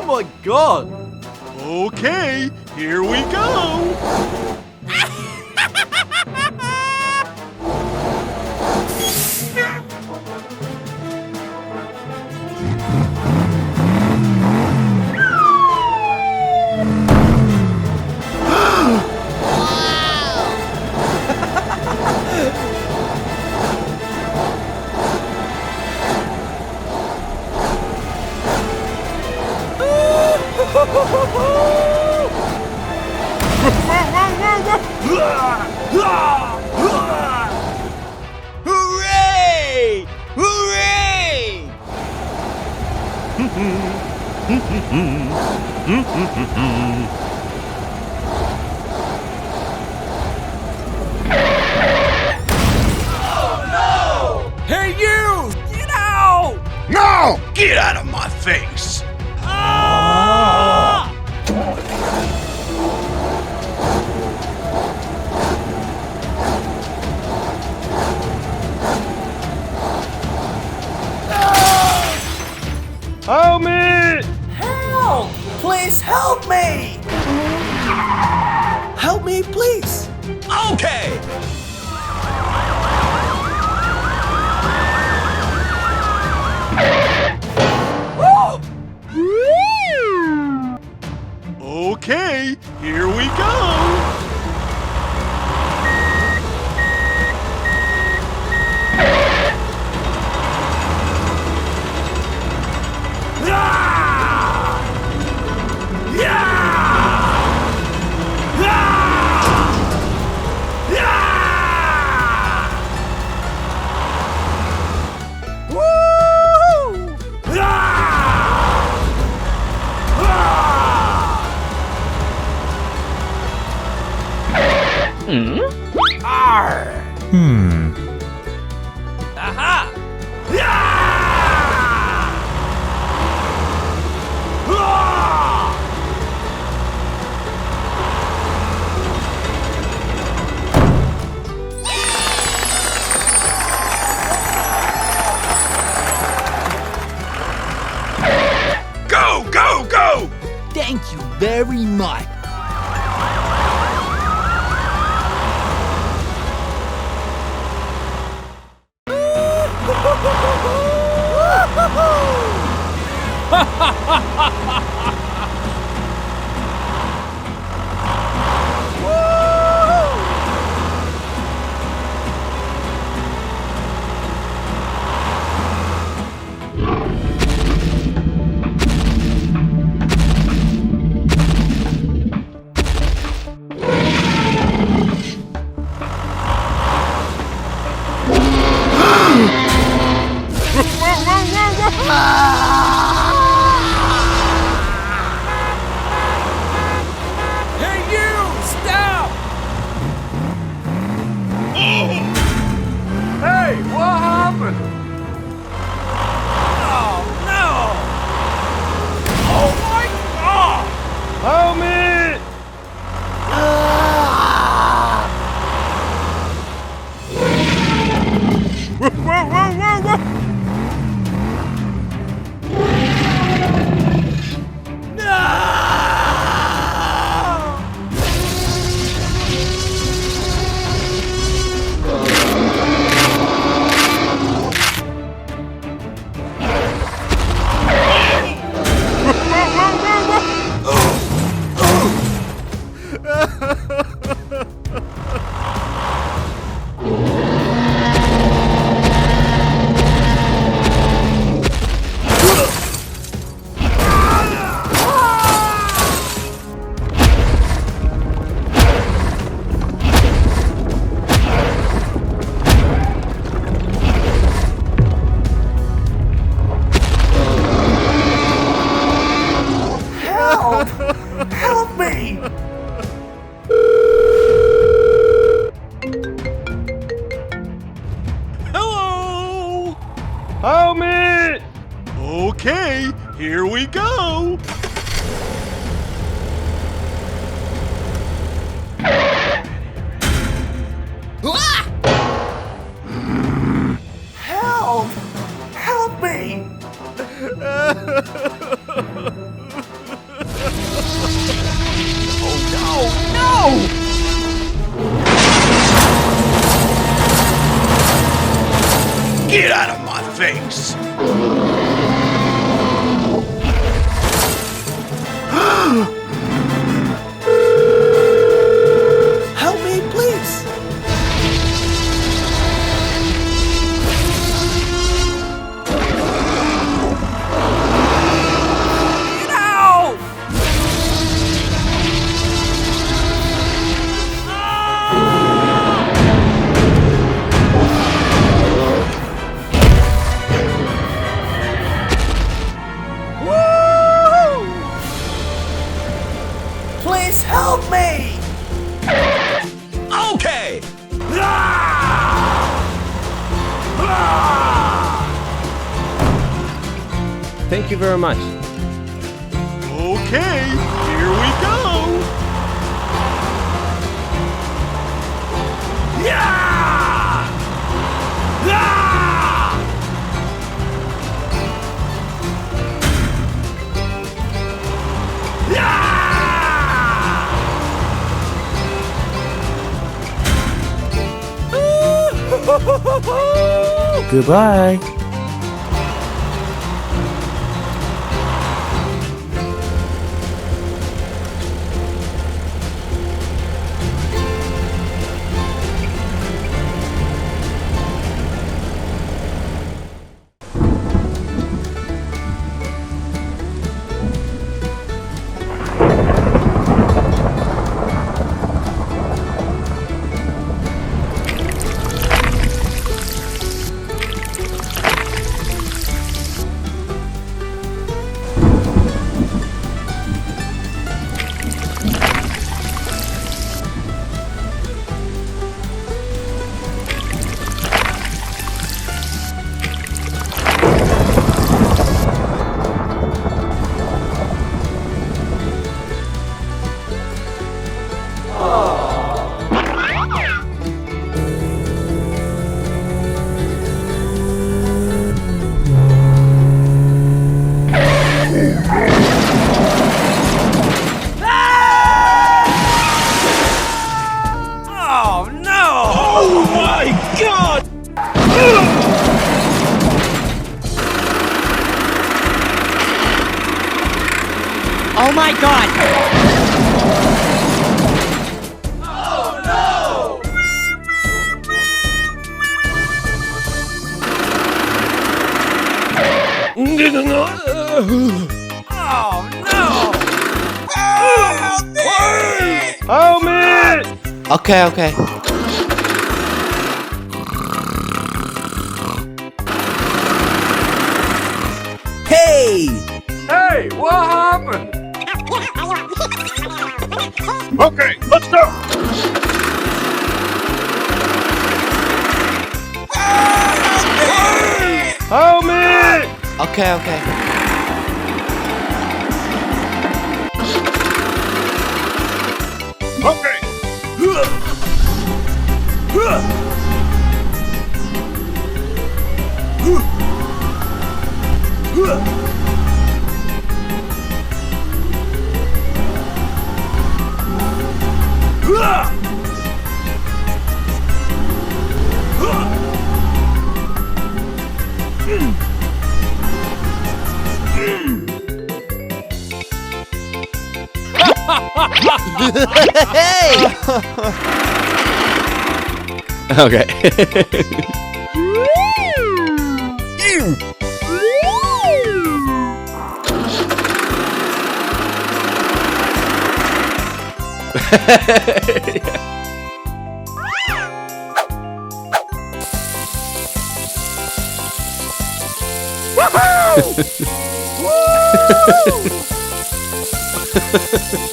Oh my god! Okay, here we go. Hooray! Hooray! Hey, you! Get out! No! Get out of my face! Ah! Help me! Help! Please help me! Help me, please! Okay! Okay, here we go. Aha! Go, go, go! Thank you very much. Hey, you! Stop! Hey, what happened? Oh, no! Oh, my God! Help me! Whoa, whoa, whoa, whoa! Help! Help me! Hello! Help me! Okay, here we go. Help! Help me! very much. Okay, here we go. Yeah! Yeah! Yeah! Goodbye. Oh no! Oh my God! Oh my god! Oh no! Help me! Okay, okay. Hey! Hey, what happened? Okay, let's go! Help me! Okay, okay. Okay. Hey! Okay.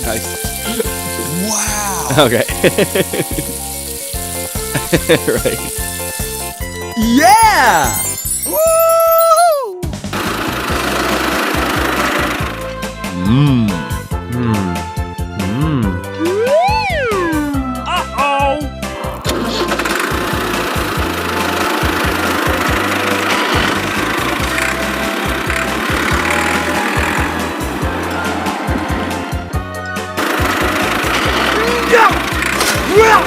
Nice. Wow! Okay. Right. Yeah! Woo! Mmm. Mmm. Mmm. Uh-oh! Yeah! Yeah!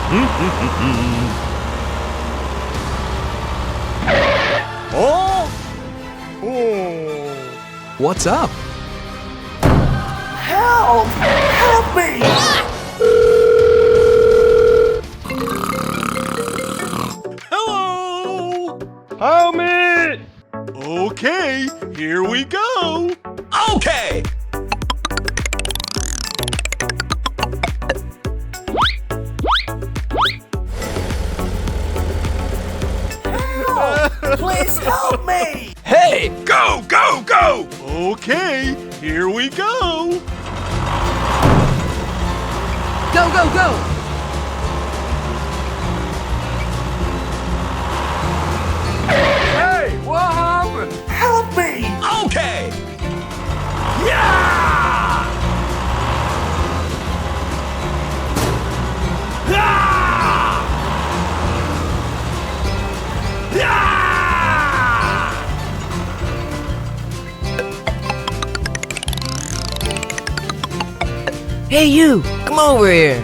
Oh! What's up? Help! Help me! Hello! Help me! Okay, here we go. Okay. Please help me! Hey, go, go, go! Okay, here we go. Go, go, go! Hey, what happened? Help me! Okay. Yeah! Ah! Yeah! Hey, you! Come over here!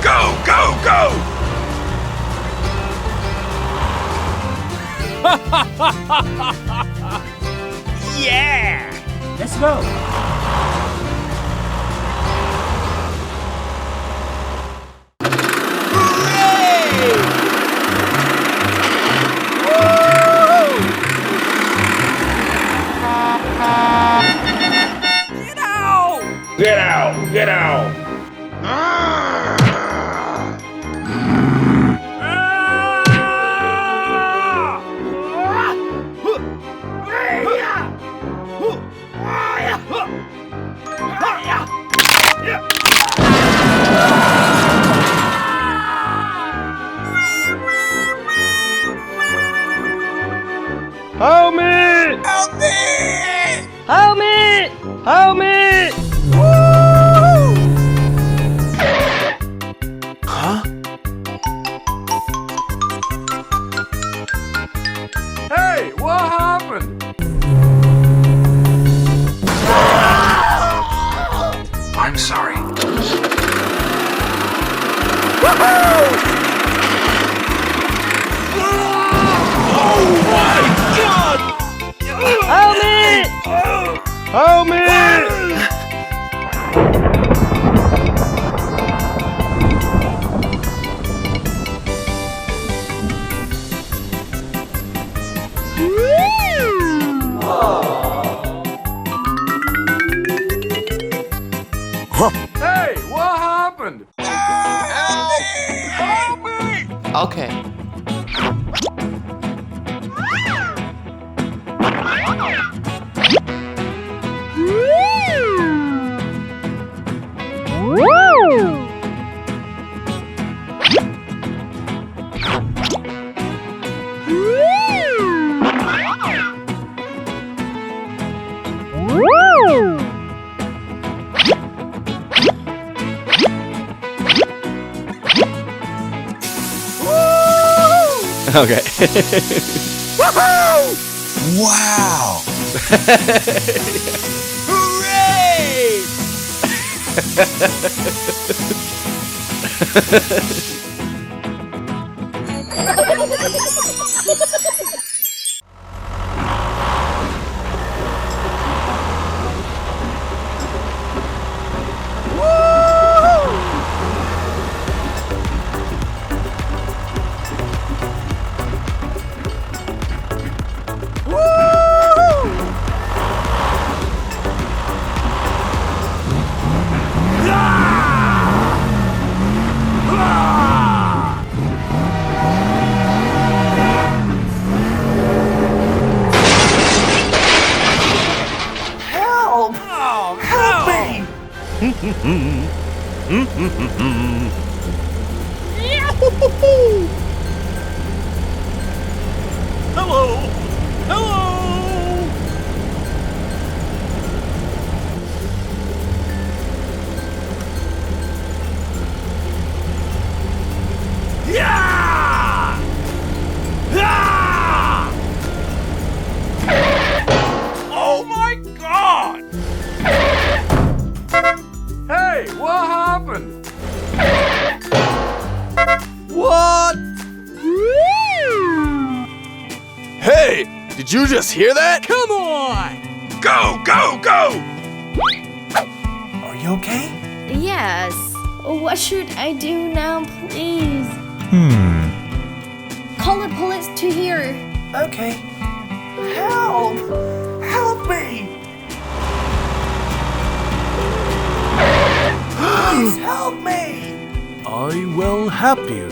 Go, go, go! Yeah! Let's go! Get out! Get out! Get out! Help me! Help me! Help me! Help me! Huh? Hey, what happened? I'm sorry. Oh my God! Help me! Help me! Hey, what happened? Help me! Okay. Okay. Wow! Hooray! Help! Oh, Help no! me! Did you just hear that? Come on! Go, go, go! Are you okay? Yes. What should I do now, please? Call the police to here. Okay. Help! Help me! Please help me! I will help you.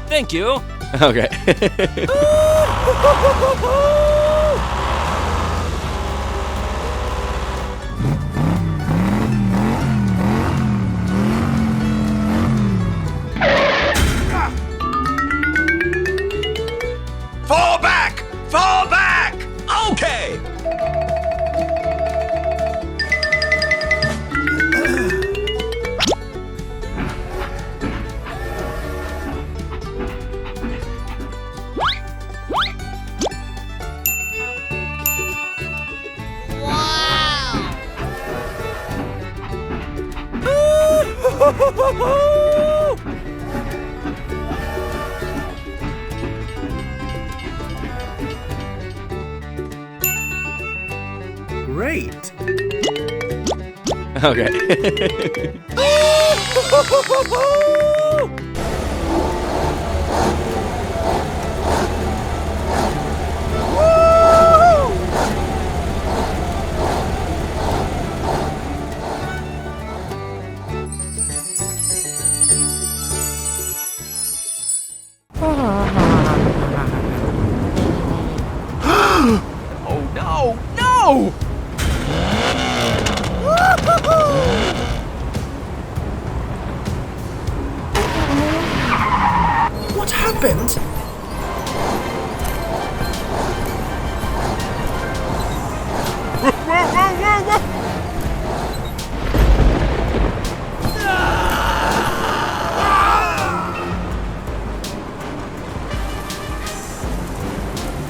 Thank you. Okay. Fall back! Fall back! Okay! Great! Okay. Oh no! No! What happened? Whoa, whoa, whoa, whoa!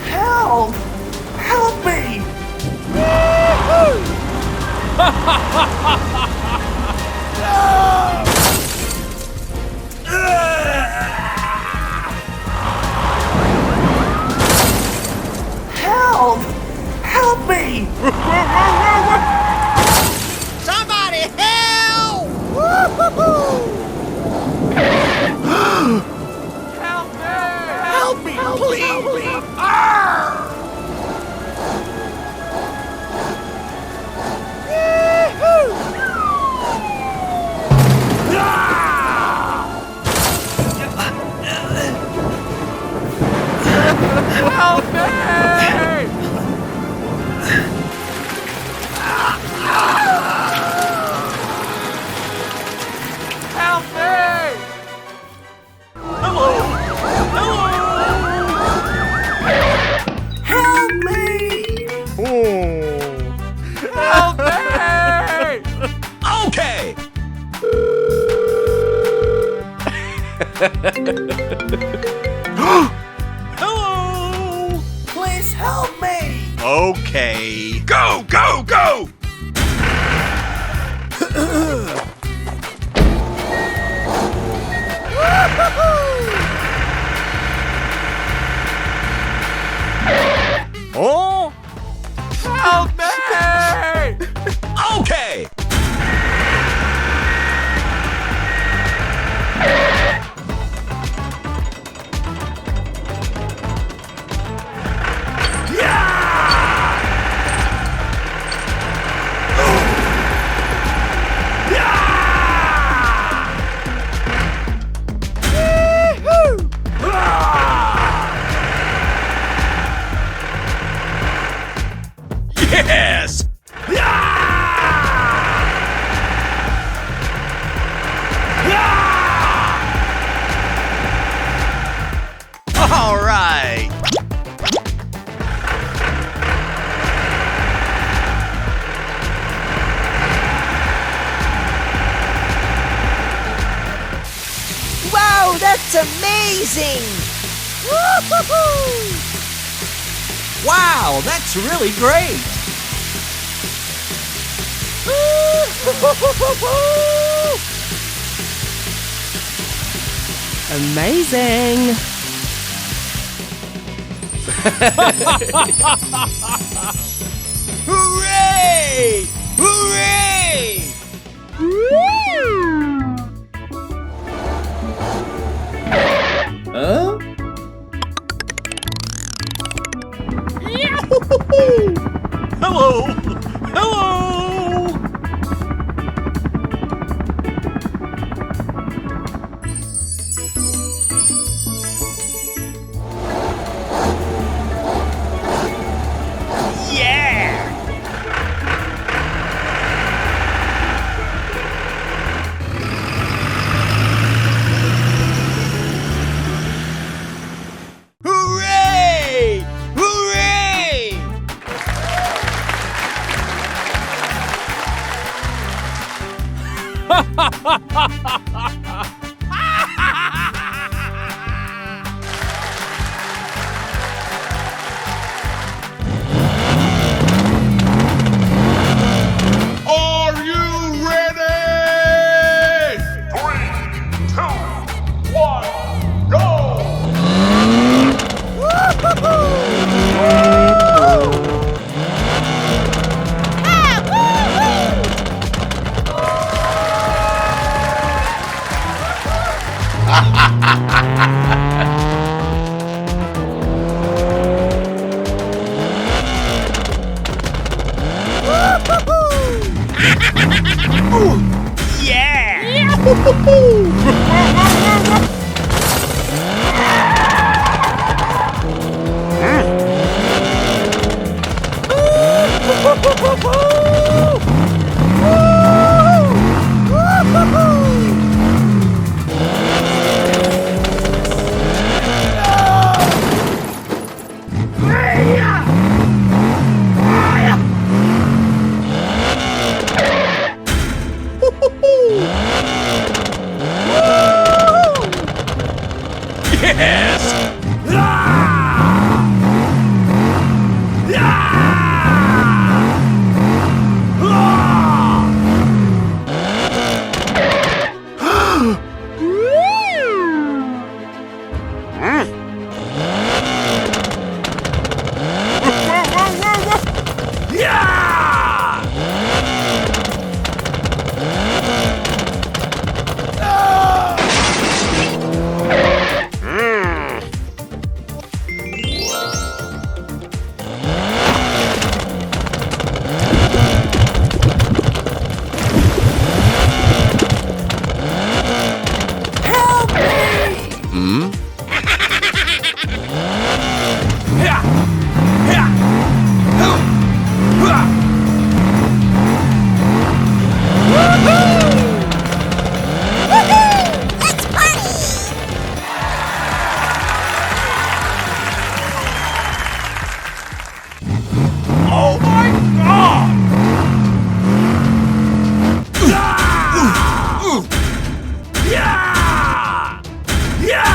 Help! Help me! Help! Help me! Somebody help! Help me, please! Arr! Help me! Okay! Hello! Please help me! Okay. Go, go, go! Oh? Help me! Okay! Yes! All right! Wow, that's amazing! Wow, that's really great! Amazing! Hooray! Hooray! Huh? Hello! Hello! Yeah! Hooray! Hooray! Are you ready? 3, 2, 1, go! Oh my God! Yeah! Yeah!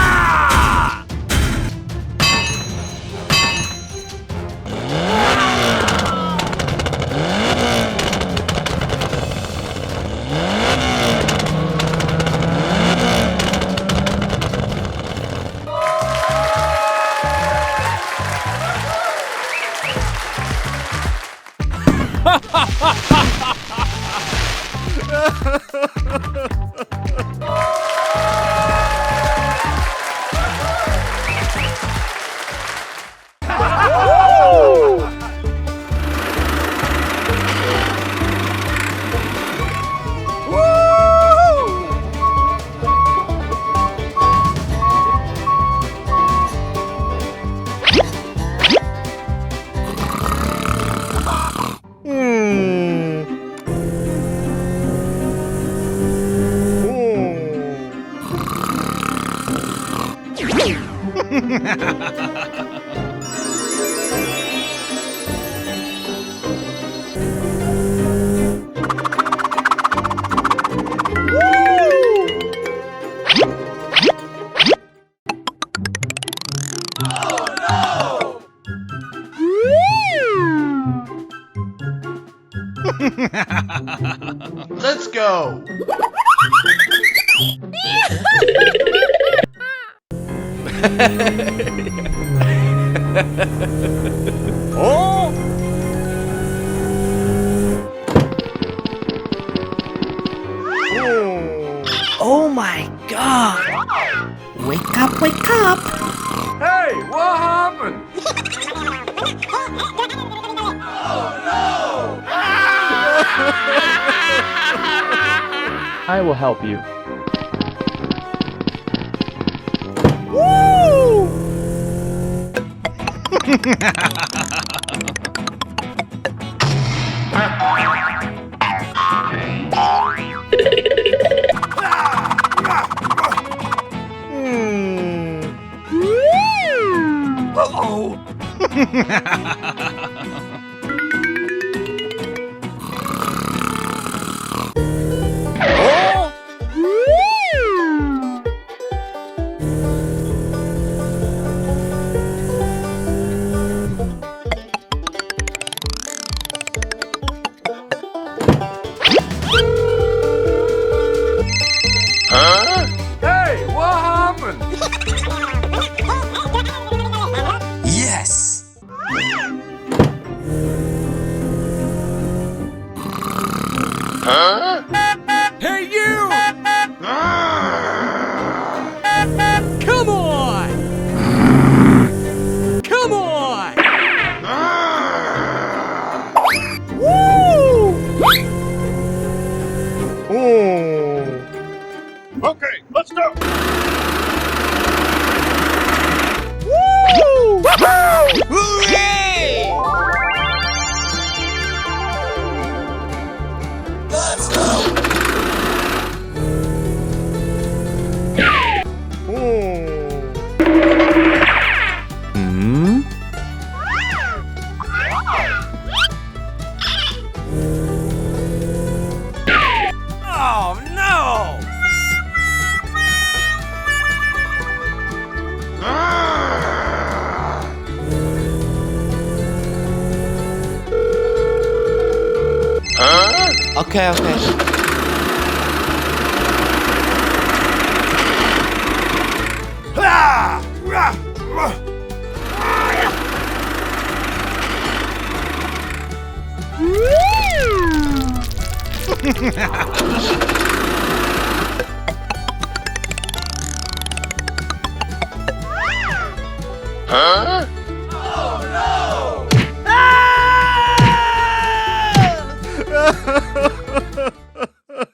no! Oh! Oh my god! Wake up, wake up! Hey, what happened? I will help you. Hey, what happened? Yes! Hey, you! Come on! Come on! Okay, let's go! Hooray! Let's go! Hmm? Oh no! Okay, okay. Huh?